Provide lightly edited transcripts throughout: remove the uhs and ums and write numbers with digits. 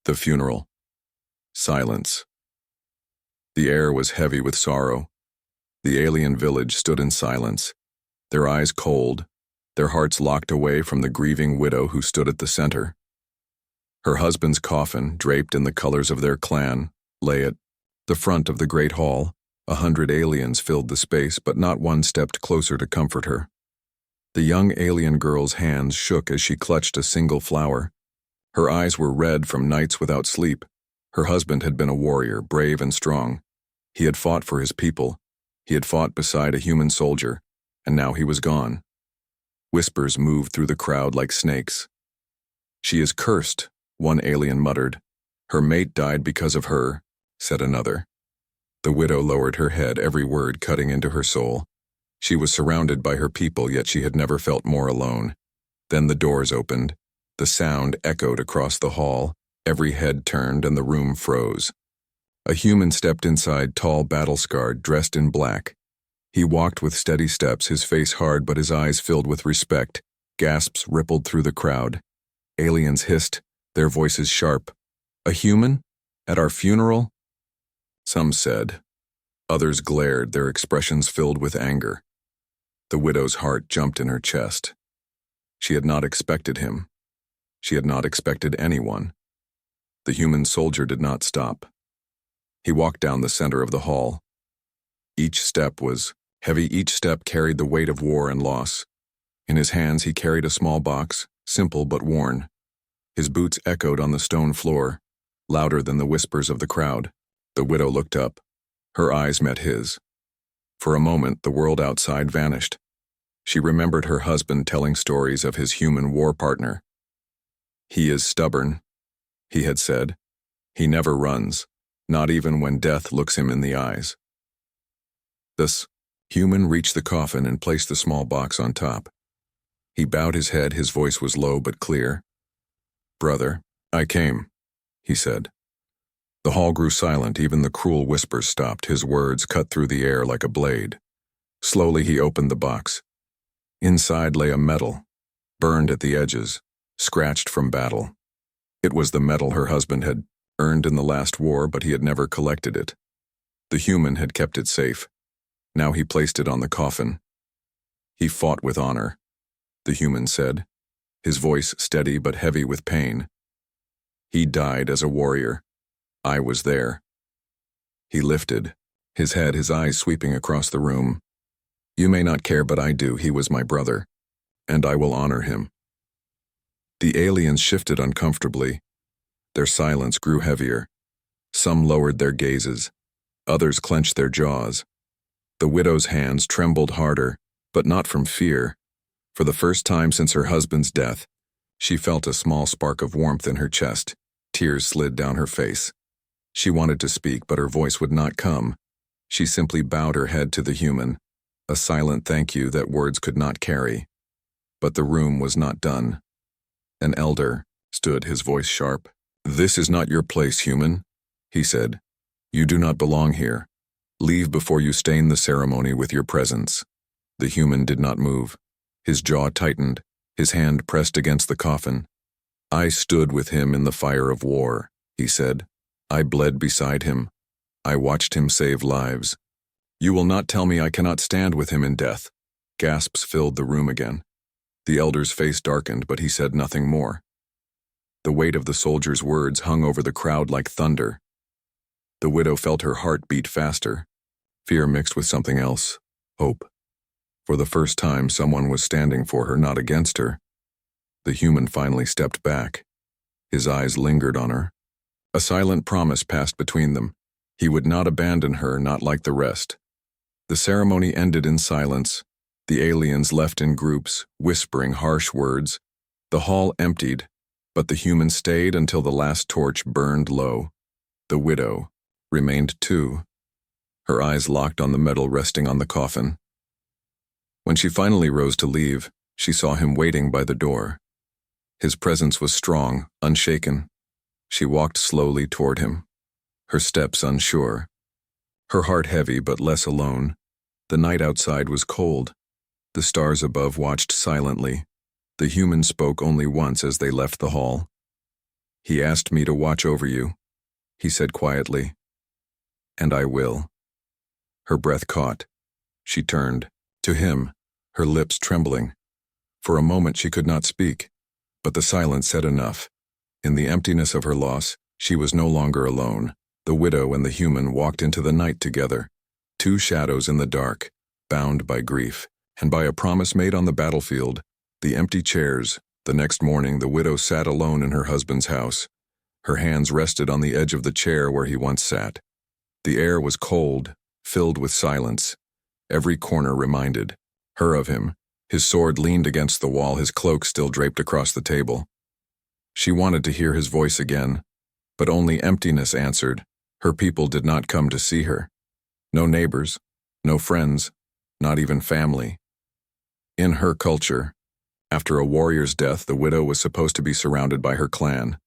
The funeral. Silence. The air was heavy with sorrow. The alien village stood in silence, their eyes cold, their hearts locked away from the grieving widow who stood at the center. Her husband's coffin, draped in the colors of their clan, lay at the front of the great hall. 100 aliens filled the space, but not one stepped closer to comfort her. The young alien girl's hands shook as she clutched a single flower. Her eyes were red from nights without sleep. Her husband had been a warrior, brave and strong. He had fought for his people. He had fought beside a human soldier, and now he was gone. Whispers moved through the crowd like snakes. "She is cursed," one alien muttered. "Her mate died because of her," said another. The widow lowered her head, every word cutting into her soul. She was surrounded by her people, yet she had never felt more alone. Then the doors opened. The sound echoed across the hall. Every head turned and the room froze. A human stepped inside, tall, battle-scarred, dressed in black. He walked with steady steps, his face hard but his eyes filled with respect. Gasps rippled through the crowd. Aliens hissed, their voices sharp. "A human? At our funeral?" Some said. Others glared, their expressions filled with anger. The widow's heart jumped in her chest. She had not expected him. She had not expected anyone. The human soldier did not stop. He walked down the center of the hall. Each step was heavy, each step carried the weight of war and loss. In his hands he carried a small box, simple but worn. His boots echoed on the stone floor, louder than the whispers of the crowd. The widow looked up. Her eyes met his. For a moment, the world outside vanished. She remembered her husband telling stories of his human war partner. "He is stubborn," he had said. "He never runs, not even when death looks him in the eyes." This human reached the coffin and placed the small box on top. He bowed his head, his voice was low but clear. "Brother, I came," he said. The hall grew silent, even the cruel whispers stopped, his words cut through the air like a blade. Slowly he opened the box. Inside lay a medal, burned at the edges, scratched from battle. It was the medal her husband had earned in the last war, but he had never collected it. The human had kept it safe. Now he placed it on the coffin. "He fought with honor," the human said, his voice steady but heavy with pain. "He died as a warrior. I was there." He lifted, his head, his eyes sweeping across the room. "You may not care, but I do. He was my brother, and I will honor him." The aliens shifted uncomfortably. Their silence grew heavier. Some lowered their gazes. Others clenched their jaws. The widow's hands trembled harder, but not from fear. For the first time since her husband's death, she felt a small spark of warmth in her chest. Tears slid down her face. She wanted to speak, but her voice would not come. She simply bowed her head to the human, a silent thank you that words could not carry. But the room was not done. An elder stood, his voice sharp. "This is not your place, human," he said. "You do not belong here. Leave before you stain the ceremony with your presence." The human did not move. His jaw tightened, his hand pressed against the coffin. "I stood with him in the fire of war," he said. "I bled beside him. I watched him save lives. You will not tell me I cannot stand with him in death." Gasps filled the room again. The elder's face darkened, but he said nothing more. The weight of the soldier's words hung over the crowd like thunder. The widow felt her heart beat faster. Fear mixed with something else, hope. For the first time, someone was standing for her, not against her. The human finally stepped back. His eyes lingered on her. A silent promise passed between them. He would not abandon her, not like the rest. The ceremony ended in silence. The aliens left in groups, whispering harsh words. The hall emptied, but the human stayed until the last torch burned low. The widow remained too, her eyes locked on the medal resting on the coffin. When she finally rose to leave, she saw him waiting by the door. His presence was strong, unshaken. She walked slowly toward him, her steps unsure, her heart heavy but less alone. The night outside was cold. The stars above watched silently. The human spoke only once as they left the hall. He asked me to watch over you, he said quietly. And I will. Her breath caught. She turned. To him, her lips trembling. For a moment she could not speak, but the silence said enough. In the emptiness of her loss, she was no longer alone. The widow and the human walked into the night together, two shadows in the dark, bound by grief, and by a promise made on the battlefield, the empty chairs. The next morning, the widow sat alone in her husband's house. Her hands rested on the edge of the chair where he once sat. The air was cold, filled with silence. Every corner reminded her of him. His sword leaned against the wall, his cloak still draped across the table. She wanted to hear his voice again, but only emptiness answered. Her people did not come to see her. No neighbors, no friends, not even family. In her culture, after a warrior's death, the widow was supposed to be surrounded by her clan.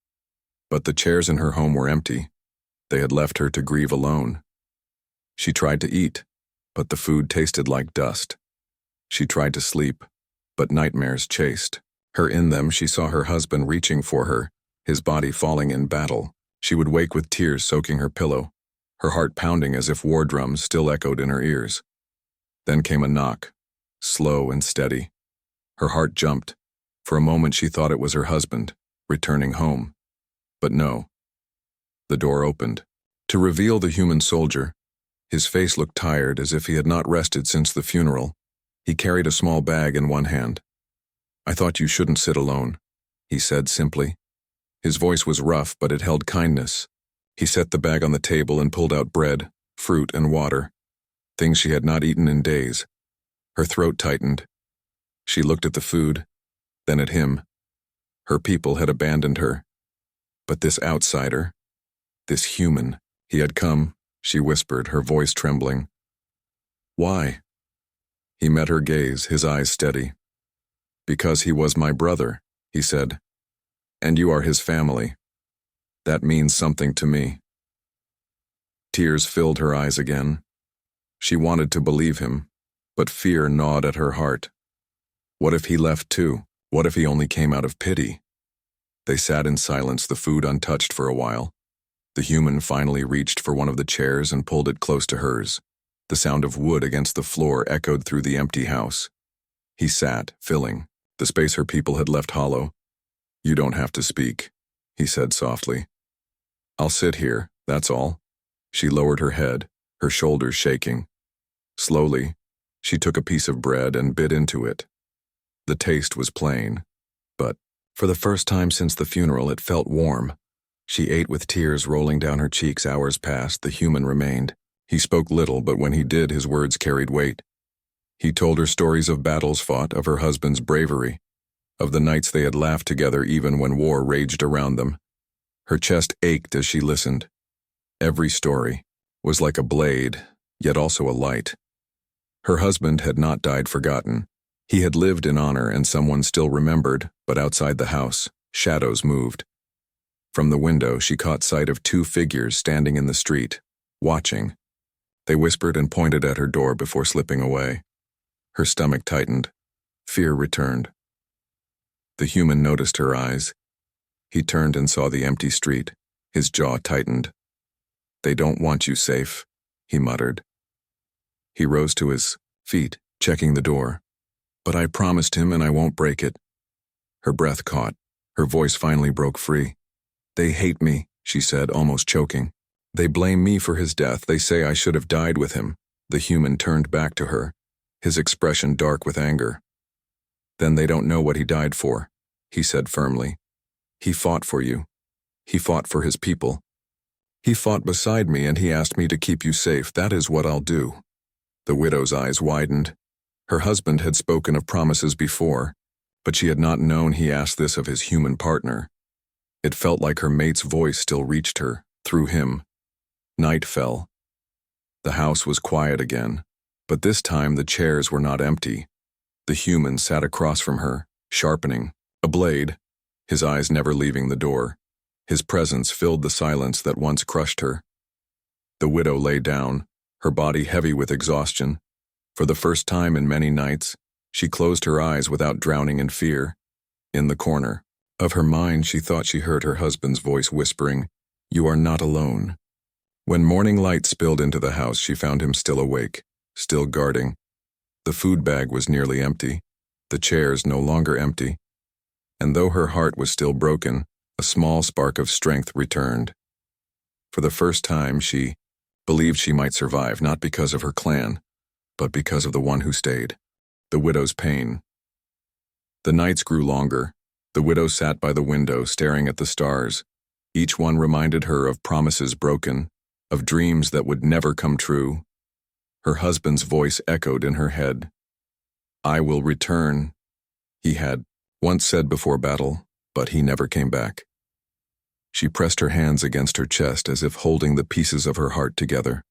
But the chairs in her home were empty. They had left her to grieve alone. She tried to eat, but the food tasted like dust. She tried to sleep, but nightmares chased her. In them, she saw her husband reaching for her, his body falling in battle. She would wake with tears soaking her pillow, her heart pounding as if war drums still echoed in her ears. Then came a knock, slow and steady. Her heart jumped. For a moment she thought it was her husband, returning home. But no. The door opened. To reveal the human soldier, his face looked tired as if he had not rested since the funeral. He carried a small bag in one hand. I thought you shouldn't sit alone, he said simply. His voice was rough, but it held kindness. He set the bag on the table and pulled out bread, fruit, and water, things she had not eaten in days. Her throat tightened. She looked at the food, then at him. Her people had abandoned her. But this outsider, this human, he had come, she whispered, her voice trembling. Why? He met her gaze, his eyes steady. Because he was my brother, he said. And you are his family. That means something to me. Tears filled her eyes again. She wanted to believe him, but fear gnawed at her heart. What if he left too? What if he only came out of pity? They sat in silence, the food untouched for a while. The human finally reached for one of the chairs and pulled it close to hers. The sound of wood against the floor echoed through the empty house. He sat, filling the space her people had left hollow. You don't have to speak, he said softly. I'll sit here, that's all. She lowered her head, her shoulders shaking. Slowly, she took a piece of bread and bit into it. The taste was plain, but for the first time since the funeral, it felt warm. She ate with tears rolling down her cheeks. Hours passed, the human remained. He spoke little, but when he did, his words carried weight. He told her stories of battles fought, of her husband's bravery, of the nights they had laughed together even when war raged around them. Her chest ached as she listened. Every story was like a blade, yet also a light. Her husband had not died forgotten. He had lived in honor, and someone still remembered, but outside the house, shadows moved. From the window, she caught sight of two figures standing in the street, watching. They whispered and pointed at her door before slipping away. Her stomach tightened. Fear returned. The human noticed her eyes. He turned and saw the empty street. His jaw tightened. They don't want you safe, he muttered. He rose to his feet, checking the door. But I promised him and I won't break it. Her breath caught. Her voice finally broke free. They hate me, she said, almost choking. They blame me for his death. They say I should have died with him. The human turned back to her, his expression dark with anger. Then they don't know what he died for, he said firmly. He fought for you. He fought for his people. He fought beside me and he asked me to keep you safe. That is what I'll do. The widow's eyes widened. Her husband had spoken of promises before, but she had not known he asked this of his human partner. It felt like her mate's voice still reached her, through him. Night fell. The house was quiet again, but this time the chairs were not empty. The human sat across from her, sharpening a blade, his eyes never leaving the door. His presence filled the silence that once crushed her. The widow lay down, her body heavy with exhaustion. For the first time in many nights, she closed her eyes without drowning in fear. In the corner, Of her mind, she thought she heard her husband's voice whispering, "You are not alone." When morning light spilled into the house, she found him still awake, still guarding. The food bag was nearly empty, the chairs no longer empty, and though her heart was still broken, a small spark of strength returned. For the first time, she believed she might survive, not because of her clan, but because of the one who stayed, the widow's pain. The nights grew longer. The widow sat by the window, staring at the stars. Each one reminded her of promises broken, of dreams that would never come true. Her husband's voice echoed in her head. "I will return," he had once said before battle, but he never came back. She pressed her hands against her chest as if holding the pieces of her heart together.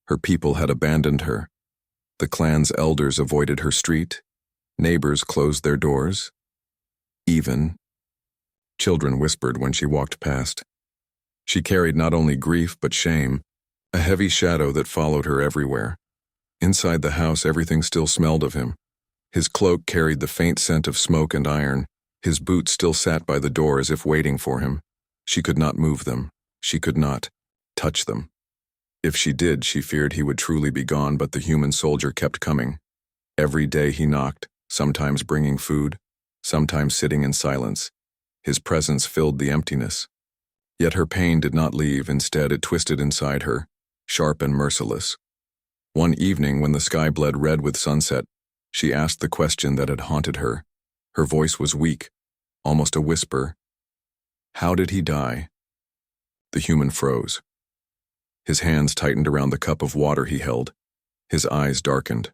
Her people had abandoned her. The clan's elders avoided her street. Neighbors closed their doors. Even children whispered when she walked past. She carried not only grief but shame, a heavy shadow that followed her everywhere. Inside the house, everything still smelled of him. His cloak carried the faint scent of smoke and iron. His boots still sat by the door as if waiting for him. She could not move them. She could not touch them. If she did, she feared he would truly be gone, but the human soldier kept coming. Every day he knocked, sometimes bringing food, sometimes sitting in silence. His presence filled the emptiness. Yet her pain did not leave. Instead, it twisted inside her, sharp and merciless. One evening, when the sky bled red with sunset, she asked the question that had haunted her. Her voice was weak, almost a whisper. "How did he die?" The human froze. His hands tightened around the cup of water he held. His eyes darkened.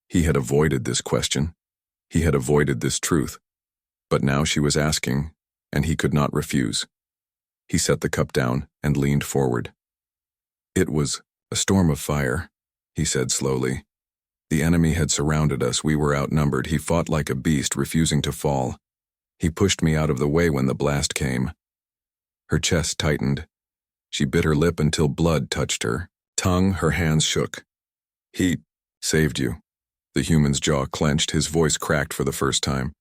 He had avoided this question. He had avoided this truth. But now she was asking, and he could not refuse. He set the cup down and leaned forward. "It was a storm of fire," he said slowly. "The enemy had surrounded us. We were outnumbered. He fought like a beast, refusing to fall. He pushed me out of the way when the blast came." Her chest tightened. She bit her lip until blood touched her tongue. Her hands shook. "He saved you." The human's jaw clenched. His voice cracked for the first time.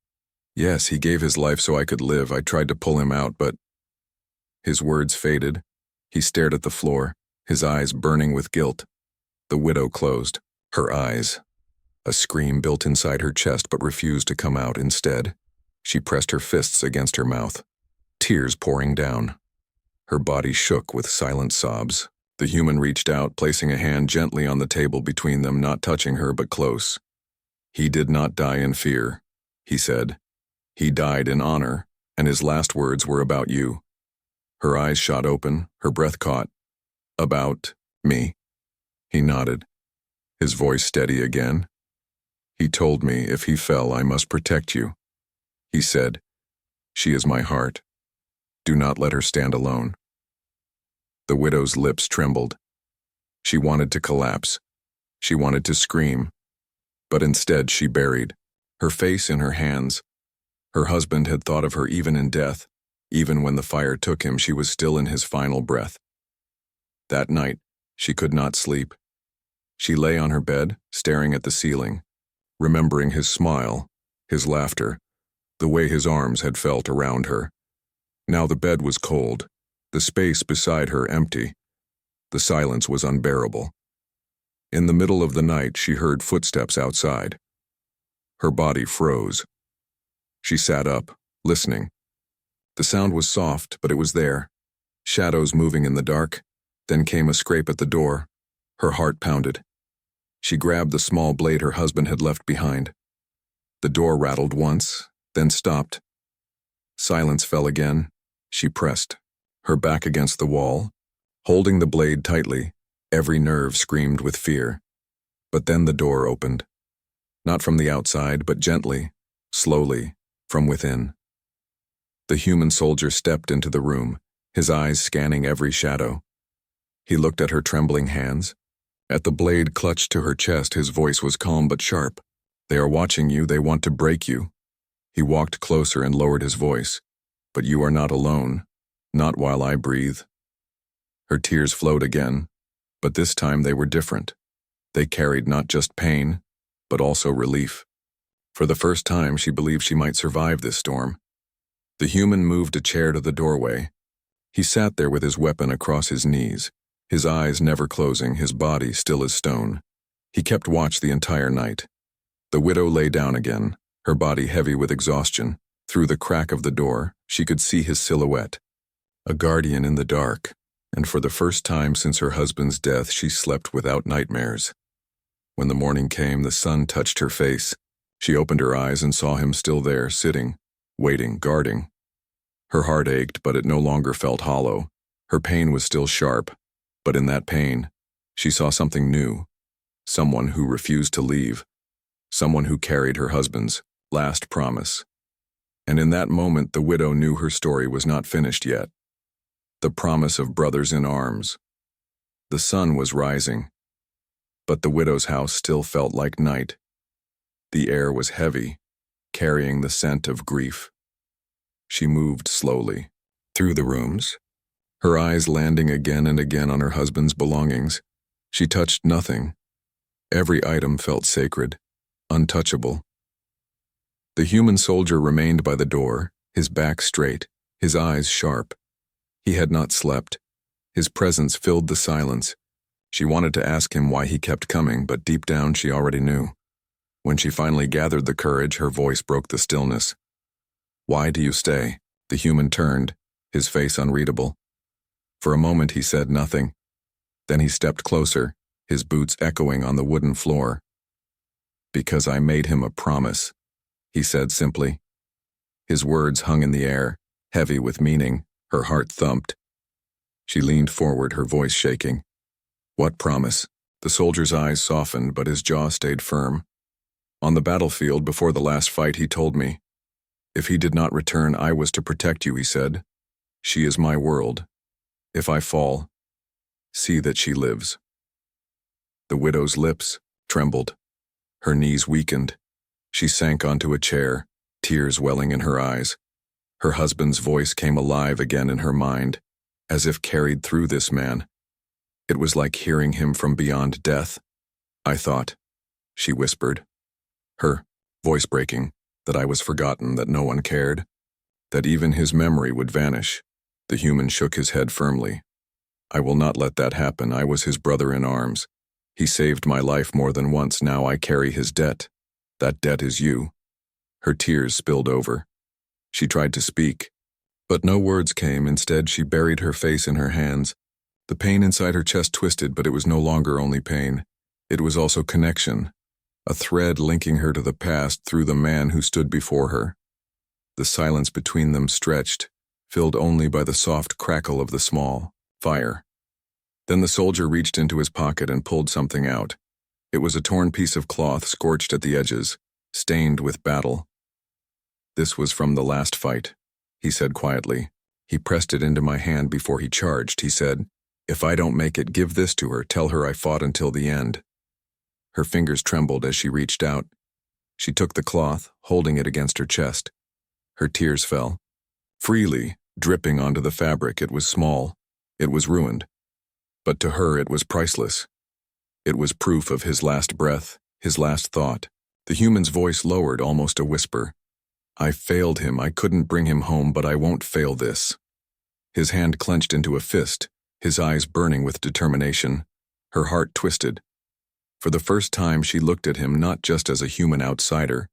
"Yes, he gave his life so I could live. I tried to pull him out, but—" His words faded. He stared at the floor, his eyes burning with guilt. The widow closed her eyes. A scream built inside her chest but refused to come out. Instead, she pressed her fists against her mouth, tears pouring down. Her body shook with silent sobs. The human reached out, placing a hand gently on the table between them, not touching her but close. "He did not die in fear," he said. "He died in honor, and his last words were about you." Her eyes shot open, her breath caught. "About me?" He nodded, his voice steady again. "He told me if he fell, I must protect you. He said, 'She is my heart. Do not let her stand alone.'" The widow's lips trembled. She wanted to collapse. She wanted to scream. But instead she buried, her face in her hands. Her husband had thought of her even in death. Even when the fire took him, she was still in his final breath. That night, she could not sleep. She lay on her bed, staring at the ceiling, remembering his smile, his laughter, the way his arms had felt around her. Now the bed was cold, the space beside her empty. The silence was unbearable. In the middle of the night, she heard footsteps outside. Her body froze. She sat up, listening. The sound was soft, but it was there. Shadows moving in the dark. Then came a scrape at the door. Her heart pounded. She grabbed the small blade her husband had left behind. The door rattled once, then stopped. Silence fell again. She pressed, her back against the wall, holding the blade tightly. Every nerve screamed with fear. But then the door opened. Not from the outside, but gently, slowly, from within. The human soldier stepped into the room, his eyes scanning every shadow. He looked at her trembling hands. At the blade clutched to her chest, his voice was calm but sharp. "They are watching you. They want to break you." He walked closer and lowered his voice. "But you are not alone. Not while I breathe." Her tears flowed again, but this time they were different. They carried not just pain, but also relief. For the first time, she believed she might survive this storm. The human moved a chair to the doorway. He sat there with his weapon across his knees, his eyes never closing, his body still as stone. He kept watch the entire night. The widow lay down again, her body heavy with exhaustion. Through the crack of the door, she could see his silhouette. A guardian in the dark, and for the first time since her husband's death, she slept without nightmares. When the morning came, the sun touched her face. She opened her eyes and saw him still there, sitting, waiting, guarding. Her heart ached, but it no longer felt hollow. Her pain was still sharp, but in that pain, she saw something new. Someone who refused to leave. Someone who carried her husband's last promise. And in that moment, the widow knew her story was not finished yet. The promise of brothers in arms. The sun was rising, but the widow's house still felt like night. The air was heavy, carrying the scent of grief. She moved slowly through the rooms, her eyes landing again and again on her husband's belongings. She touched nothing. Every item felt sacred, untouchable. The human soldier remained by the door, his back straight, his eyes sharp. He had not slept. His presence filled the silence. She wanted to ask him why he kept coming, but deep down she already knew. When she finally gathered the courage, her voice broke the stillness. "Why do you stay?" The human turned, his face unreadable. For a moment he said nothing. Then he stepped closer, his boots echoing on the wooden floor. "Because I made him a promise," he said simply. His words hung in the air, heavy with meaning. Her heart thumped. She leaned forward, her voice shaking. "What promise?" The soldier's eyes softened, but his jaw stayed firm. "On the battlefield before the last fight, he told me. If he did not return, I was to protect you," he said. "She is my world. If I fall, see that she lives." The widow's lips trembled. Her knees weakened. She sank onto a chair, tears welling in her eyes. Her husband's voice came alive again in her mind, as if carried through this man. It was like hearing him from beyond death. "I thought," she whispered, her voice breaking, "that I was forgotten, that no one cared, that even his memory would vanish." The human shook his head firmly. "I will not let that happen. I was his brother in arms. He saved my life more than once. Now I carry his debt. That debt is you." Her tears spilled over. She tried to speak, but no words came. Instead, she buried her face in her hands. The pain inside her chest twisted, but it was no longer only pain. It was also connection, a thread linking her to the past through the man who stood before her. The silence between them stretched, filled only by the soft crackle of the small fire. Then the soldier reached into his pocket and pulled something out. It was a torn piece of cloth, scorched at the edges, stained with battle. "This was from the last fight," he said quietly. He pressed it into my hand before he charged. He said, "If I don't make it, give this to her. Tell her I fought until the end." Her fingers trembled as she reached out. She took the cloth, holding it against her chest. Her tears fell, freely, dripping onto the fabric. It was small. It was ruined. But to her it was priceless. It was proof of his last breath, his last thought. The human's voice lowered, almost a whisper. "I failed him. I couldn't bring him home, but I won't fail this." His hand clenched into a fist, his eyes burning with determination. Her heart twisted. For the first time, she looked at him not just as a human outsider,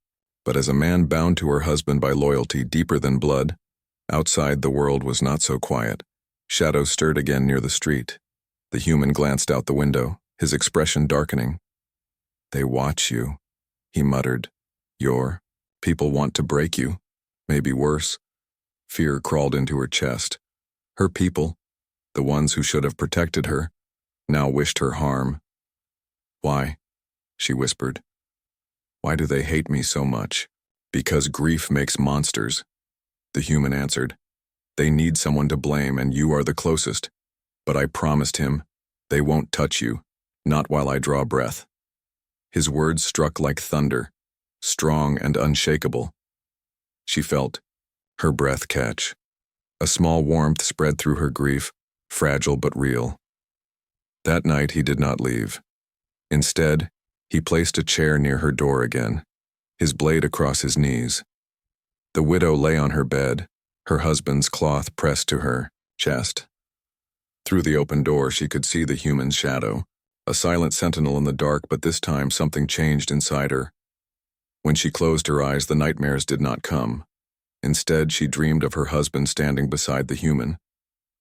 but as a man bound to her husband by loyalty deeper than blood. Outside, the world was not so quiet. Shadows stirred again near the street. The human glanced out the window, his expression darkening. "They watch you," he muttered. "Your people want to break you. Maybe worse." Fear crawled into her chest. Her people, the ones who should have protected her, now wished her harm. "Why?" she whispered. "Why do they hate me so much?" "Because grief makes monsters," the human answered. "They need someone to blame, and you are the closest. But I promised him, they won't touch you, not while I draw breath." His words struck like thunder, strong and unshakable. She felt her breath catch. A small warmth spread through her grief, fragile but real. That night he did not leave. Instead, he placed a chair near her door again, his blade across his knees. The widow lay on her bed, her husband's cloth pressed to her chest. Through the open door, she could see the human's shadow, a silent sentinel in the dark, but this time something changed inside her. When she closed her eyes, the nightmares did not come. Instead, she dreamed of her husband standing beside the human,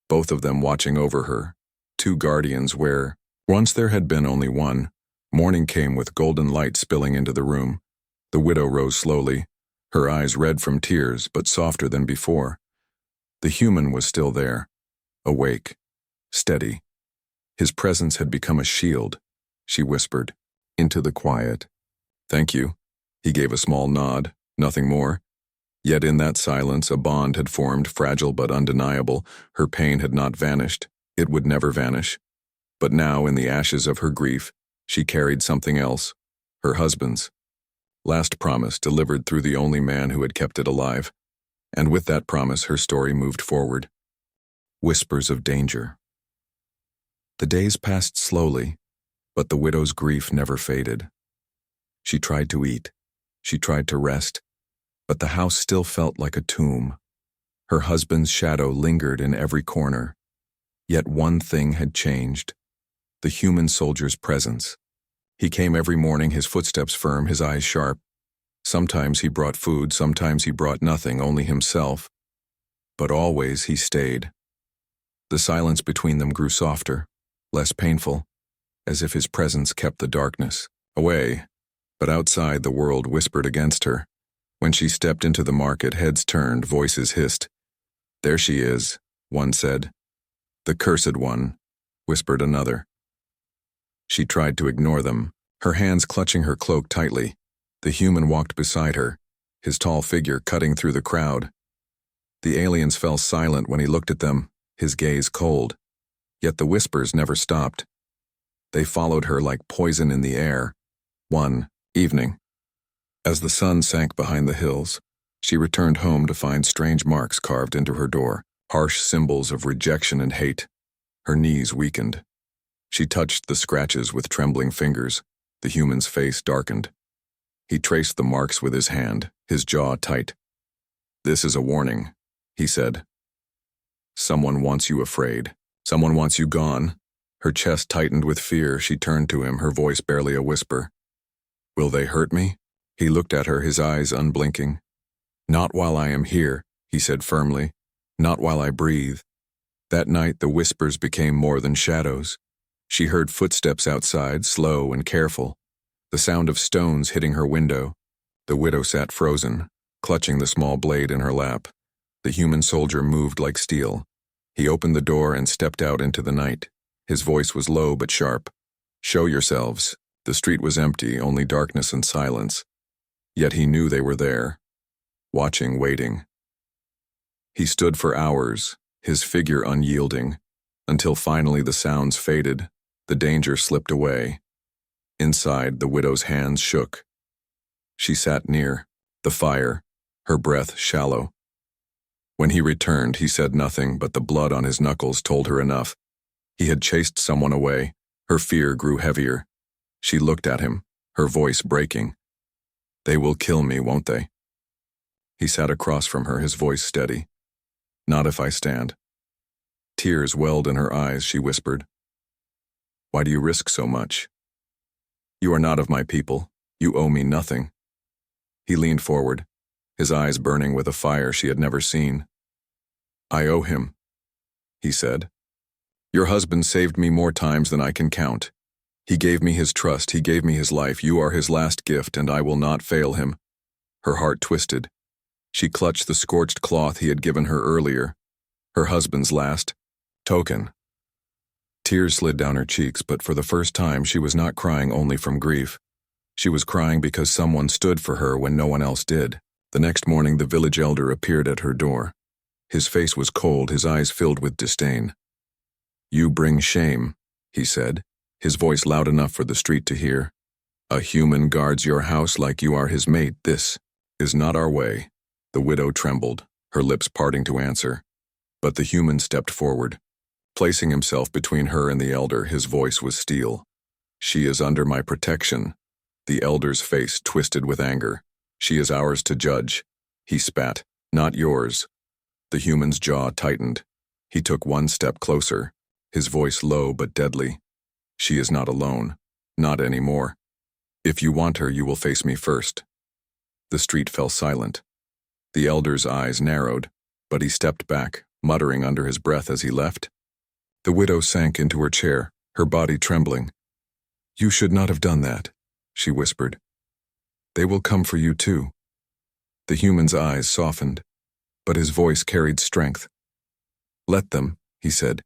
both of them watching over her, two guardians where once there had been only one. Morning came with golden light spilling into the room. The widow rose slowly, her eyes red from tears but softer than before. The human was still there, awake, steady. His presence had become a shield, she whispered, into the quiet. "Thank you." He gave a small nod, nothing more. Yet in that silence, a bond had formed, fragile but undeniable. Her pain had not vanished. It would never vanish. But now, in the ashes of her grief, she carried something else, her husband's last promise delivered through the only man who had kept it alive. And with that promise, her story moved forward. Whispers of danger. The days passed slowly, but the widow's grief never faded. She tried to eat. She tried to rest, but the house still felt like a tomb. Her husband's shadow lingered in every corner. Yet one thing had changed: the human soldier's presence. He came every morning, his footsteps firm, his eyes sharp. Sometimes he brought food, sometimes he brought nothing, only himself. But always he stayed. The silence between them grew softer, less painful, as if his presence kept the darkness away. But outside, the world whispered against her. When she stepped into the market, heads turned, voices hissed. "There she is," one said. "The cursed one," whispered another. She tried to ignore them, her hands clutching her cloak tightly. The human walked beside her, his tall figure cutting through the crowd. The aliens fell silent when he looked at them, his gaze cold. Yet the whispers never stopped. They followed her like poison in the air. One evening, as the sun sank behind the hills, she returned home to find strange marks carved into her door, harsh symbols of rejection and hate. Her knees weakened. She touched the scratches with trembling fingers. The human's face darkened. He traced the marks with his hand, his jaw tight. "This is a warning," he said. "Someone wants you afraid. Someone wants you gone." Her chest tightened with fear. She turned to him, her voice barely a whisper. "Will they hurt me?" He looked at her, his eyes unblinking. "Not while I am here," he said firmly. "Not while I breathe." That night, the whispers became more than shadows. She heard footsteps outside, slow and careful, the sound of stones hitting her window. The widow sat frozen, clutching the small blade in her lap. The human soldier moved like steel. He opened the door and stepped out into the night. His voice was low but sharp. "Show yourselves." The street was empty, only darkness and silence. Yet he knew they were there, watching, waiting. He stood for hours, his figure unyielding, until finally the sounds faded, the danger slipped away. Inside, the widow's hands shook. She sat near the fire, her breath shallow. When he returned, he said nothing, but the blood on his knuckles told her enough. He had chased someone away. Her fear grew heavier. She looked at him, her voice breaking. "They will kill me, won't they?" He sat across from her, his voice steady. "Not if I stand." Tears welled in her eyes, she whispered. "Why do you risk so much? You are not of my people. You owe me nothing." He leaned forward, his eyes burning with a fire she had never seen. "I owe him," he said. "Your husband saved me more times than I can count. He gave me his trust, he gave me his life. You are his last gift, and I will not fail him." Her heart twisted. She clutched the scorched cloth he had given her earlier, her husband's last token. Tears slid down her cheeks, but for the first time she was not crying only from grief. She was crying because someone stood for her when no one else did. The next morning, the village elder appeared at her door. His face was cold, his eyes filled with disdain. "You bring shame," he said, his voice loud enough for the street to hear. "A human guards your house like you are his mate. This is not our way." The widow trembled, her lips parting to answer. But the human stepped forward. Placing himself between her and the elder, his voice was steel. "She is under my protection." The elder's face twisted with anger. "She is ours to judge." He spat. "Not yours." The human's jaw tightened. He took one step closer, his voice low but deadly. "She is not alone. Not anymore. If you want her, you will face me first." The street fell silent. The elder's eyes narrowed, but he stepped back, muttering under his breath as he left. The widow sank into her chair, her body trembling. "You should not have done that," she whispered. "They will come for you too." The human's eyes softened, but his voice carried strength. "Let them," he said.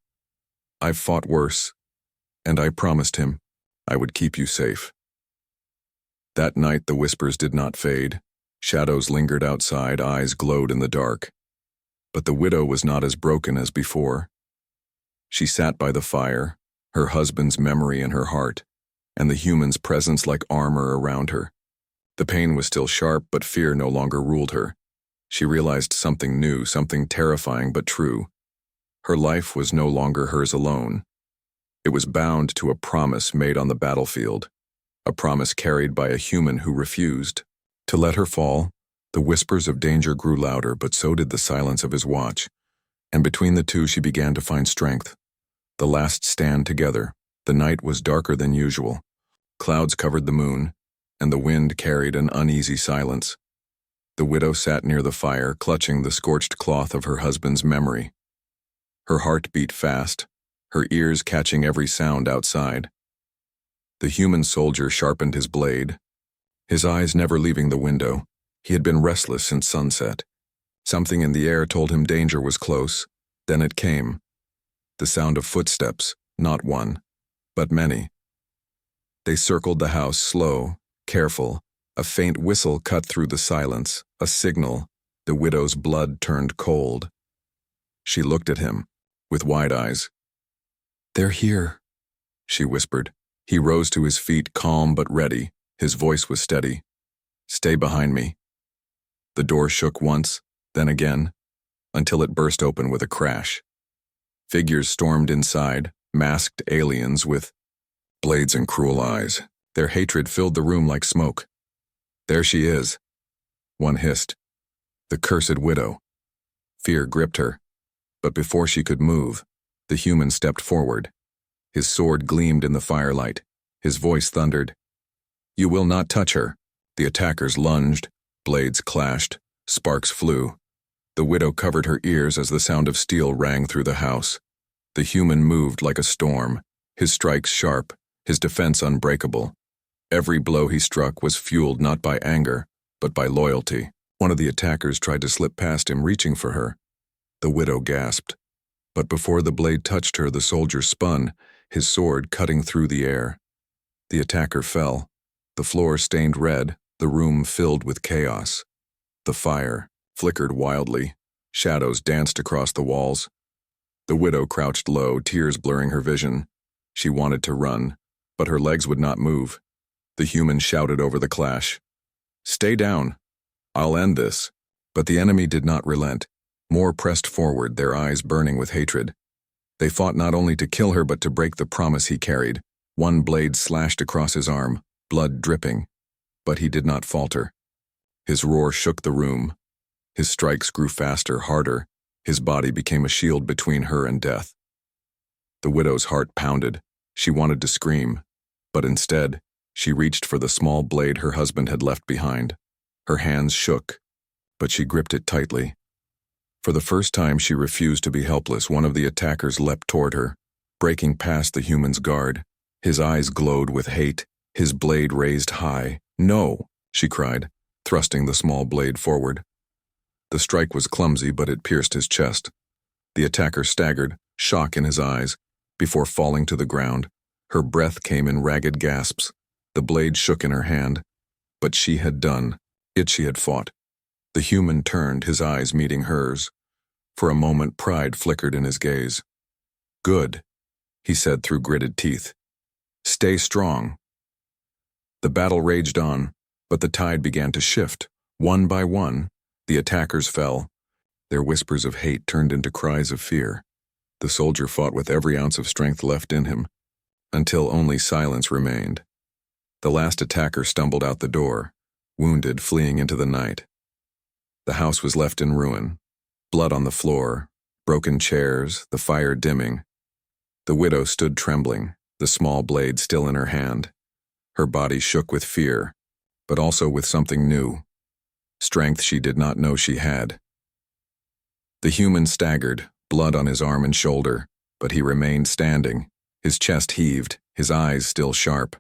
"I've fought worse, and I promised him I would keep you safe." That night the whispers did not fade. Shadows lingered outside, eyes glowed in the dark. But the widow was not as broken as before. She sat by the fire, her husband's memory in her heart, and the human's presence like armor around her. The pain was still sharp, but fear no longer ruled her. She realized something new, something terrifying but true. Her life was no longer hers alone. It was bound to a promise made on the battlefield, a promise carried by a human who refused to let her fall. The whispers of danger grew louder, but so did the silence of his watch, and between the two she began to find strength. The last stand together. The night was darker than usual. Clouds covered the moon, and the wind carried an uneasy silence. The widow sat near the fire, clutching the scorched cloth of her husband's memory. Her heart beat fast, her ears catching every sound outside. The human soldier sharpened his blade, his eyes never leaving the window. He had been restless since sunset. Something in the air told him danger was close. Then it came. The sound of footsteps, not one, but many. They circled the house, slow, careful. A faint whistle cut through the silence, a signal. The widow's blood turned cold. She looked at him, with wide eyes. "They're here," she whispered. He rose to his feet, calm but ready. His voice was steady. "Stay behind me." The door shook once, then again, until it burst open with a crash. Figures stormed inside, masked aliens with blades and cruel eyes. Their hatred filled the room like smoke. "There she is," one hissed. "The cursed widow." Fear gripped her, but before she could move, the human stepped forward. His sword gleamed in the firelight. His voice thundered, "You will not touch her." The attackers lunged, blades clashed, sparks flew. The widow covered her ears as the sound of steel rang through the house. The human moved like a storm, his strikes sharp, his defense unbreakable. Every blow he struck was fueled not by anger, but by loyalty. One of the attackers tried to slip past him, reaching for her. The widow gasped. But before the blade touched her, the soldier spun, his sword cutting through the air. The attacker fell. The floor stained red, the room filled with chaos. The fire flickered wildly. Shadows danced across the walls. The widow crouched low, tears blurring her vision. She wanted to run, but her legs would not move. The human shouted over the clash, "Stay down. I'll end this." But the enemy did not relent. More pressed forward, their eyes burning with hatred. They fought not only to kill her, but to break the promise he carried. One blade slashed across his arm, blood dripping. But he did not falter. His roar shook the room. His strikes grew faster, harder. His body became a shield between her and death. The widow's heart pounded. She wanted to scream, but instead, she reached for the small blade her husband had left behind. Her hands shook, but she gripped it tightly. For the first time, she refused to be helpless. One of the attackers leapt toward her, breaking past the human's guard. His eyes glowed with hate, his blade raised high. "No!" she cried, thrusting the small blade forward. The strike was clumsy, but it pierced his chest. The attacker staggered, shock in his eyes, before falling to the ground. Her breath came in ragged gasps. The blade shook in her hand. But she had done. It she had fought. The human turned, his eyes meeting hers. For a moment, pride flickered in his gaze. "Good," he said through gritted teeth. "Stay strong." The battle raged on, but the tide began to shift. One by one, the attackers fell. Their whispers of hate turned into cries of fear. The soldier fought with every ounce of strength left in him, until only silence remained. The last attacker stumbled out the door, wounded, fleeing into the night. The house was left in ruin. Blood on the floor, broken chairs, the fire dimming. The widow stood trembling, the small blade still in her hand. Her body shook with fear, but also with something new. Strength she did not know she had. The human staggered, blood on his arm and shoulder, but he remained standing, his chest heaved, his eyes still sharp.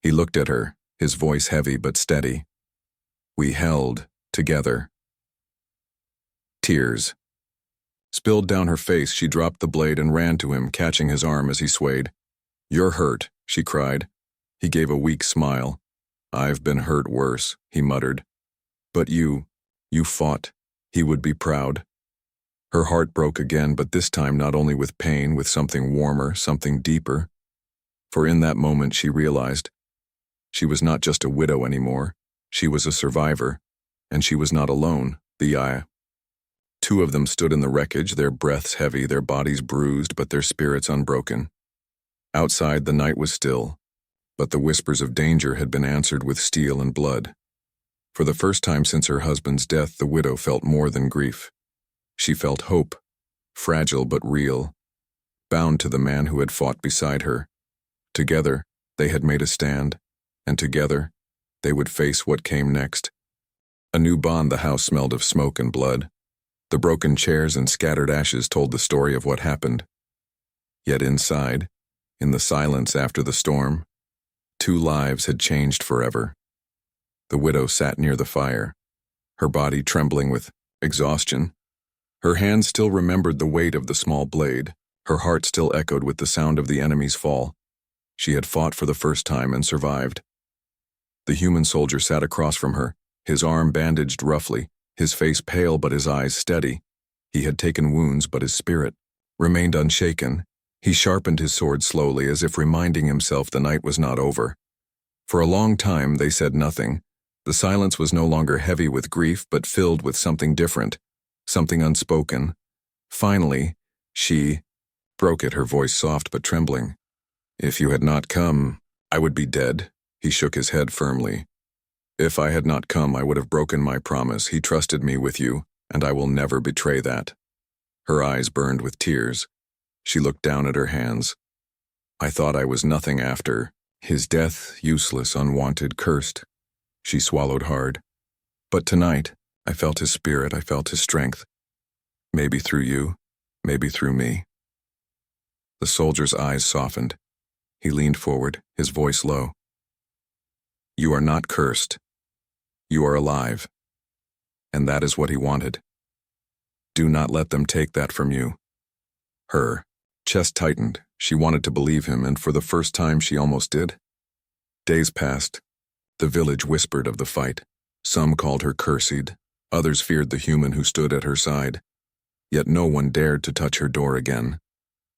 He looked at her, his voice heavy but steady. We held, together. Tears spilled down her face. She dropped the blade and ran to him, catching his arm as he swayed. "You're hurt," she cried. He gave a weak smile. "I've been hurt worse," he muttered. "But you fought." He would be proud. Her heart broke again, but this time not only with pain, with something warmer, something deeper. For in that moment she realized she was not just a widow anymore. She was a survivor, and she was not alone. Two of them stood in the wreckage, their breaths heavy, their bodies bruised, but their spirits unbroken. Outside the night was still, but the whispers of danger had been answered with steel and blood. For the first time since her husband's death, the widow felt more than grief. She felt hope, fragile but real, bound to the man who had fought beside her. Together, they had made a stand, and together, they would face what came next. A new bond. The house smelled of smoke and blood. The broken chairs and scattered ashes told the story of what happened. Yet inside, in the silence after the storm, two lives had changed forever. The widow sat near the fire, her body trembling with exhaustion. Her hands still remembered the weight of the small blade. Her heart still echoed with the sound of the enemy's fall. She had fought for the first time and survived. The human soldier sat across from her, his arm bandaged roughly, his face pale but his eyes steady. He had taken wounds, but his spirit remained unshaken. He sharpened his sword slowly, as if reminding himself the night was not over. For a long time they said nothing. The silence was no longer heavy with grief, but filled with something different, something unspoken. Finally, she broke it, her voice soft but trembling. "If you had not come, I would be dead." He shook his head firmly. "If I had not come, I would have broken my promise. He trusted me with you, and I will never betray that." Her eyes burned with tears. She looked down at her hands. "I thought I was nothing after his death, useless, unwanted, cursed." She swallowed hard. "But tonight, I felt his spirit, I felt his strength. Maybe through you, maybe through me." The soldier's eyes softened. He leaned forward, his voice low. "You are not cursed. You are alive." And that is what he wanted. Do not let them take that from you. Her chest tightened. She wanted to believe him, and for the first time she almost did. Days passed. The village whispered of the fight. Some called her cursed. Others feared the human who stood at her side. Yet no one dared to touch her door again.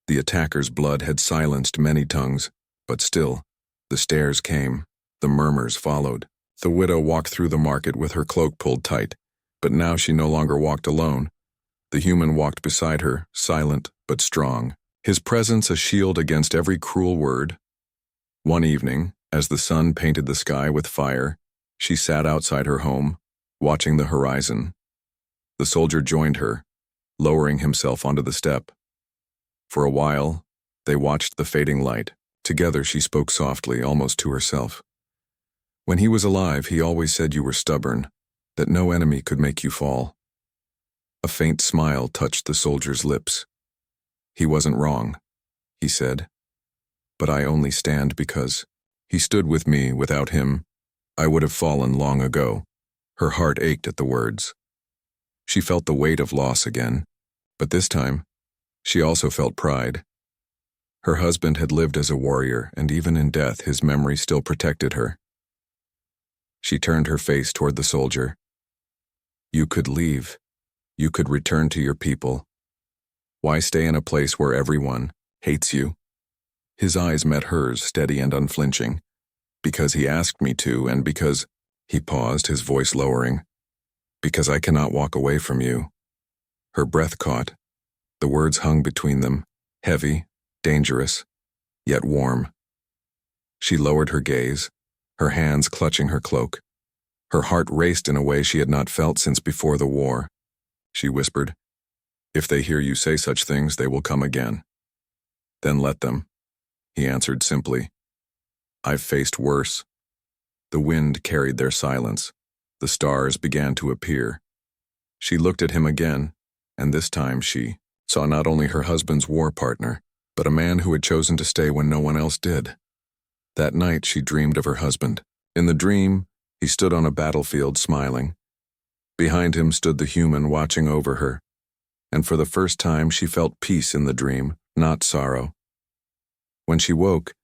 The attacker's blood had silenced many tongues, but still, the stares came. The murmurs followed. The widow walked through the market with her cloak pulled tight, but now she no longer walked alone. The human walked beside her, silent but strong, his presence a shield against every cruel word. One evening, as the sun painted the sky with fire, she sat outside her home, watching the horizon. The soldier joined her, lowering himself onto the step. For a while, they watched the fading light. Together she spoke softly, almost to herself. "When he was alive, he always said you were stubborn, that no enemy could make you fall." A faint smile touched the soldier's lips. "He wasn't wrong," he said. "But I only stand because he stood with me. Without him, I would have fallen long ago." Her heart ached at the words. She felt the weight of loss again, but this time, she also felt pride. Her husband had lived as a warrior, and even in death, his memory still protected her. She turned her face toward the soldier. "You could leave. You could return to your people. Why stay in a place where everyone hates you?" His eyes met hers, steady and unflinching. "Because he asked me to, and because—" He paused, his voice lowering. "Because I cannot walk away from you." Her breath caught. The words hung between them, heavy, dangerous, yet warm. She lowered her gaze, her hands clutching her cloak. Her heart raced in a way she had not felt since before the war. She whispered, If they hear you say such things, they will come again. Then let them, he answered simply. I've faced worse. The wind carried their silence. The stars began to appear. She looked at him again, and this time she saw not only her husband's war partner, but a man who had chosen to stay when no one else did. That night she dreamed of her husband. In the dream, he stood on a battlefield smiling. Behind him stood the human watching over her, and for the first time she felt peace in the dream, not sorrow. When she woke,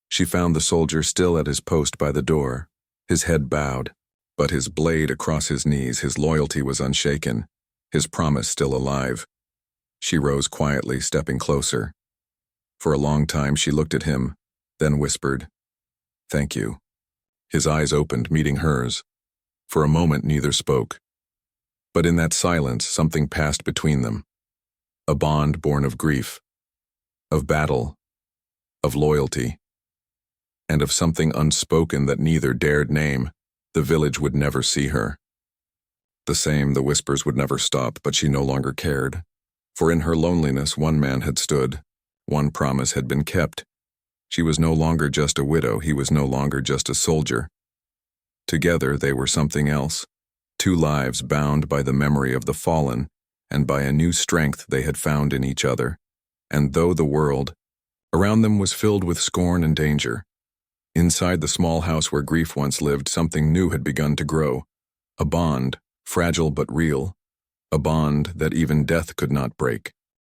she found the soldier still at his post by the door, his head bowed, but his blade across his knees. His loyalty was unshaken, his promise still alive. She rose quietly, stepping closer. For a long time she looked at him, then whispered, "Thank you." His eyes opened, meeting hers. For a moment neither spoke. But in that silence something passed between them. A bond born of grief, of battle, of loyalty, and of something unspoken that neither dared name. The village would never see her. The whispers would never stop, but she no longer cared. For in her loneliness one man had stood, one promise had been kept. She was no longer just a widow, he was no longer just a soldier. Together they were something else, two lives bound by the memory of the fallen and by a new strength they had found in each other. And though the world around them was filled with scorn and danger, inside the small house where grief once lived, something new had begun to grow. A bond, fragile but real, a bond that even death could not break.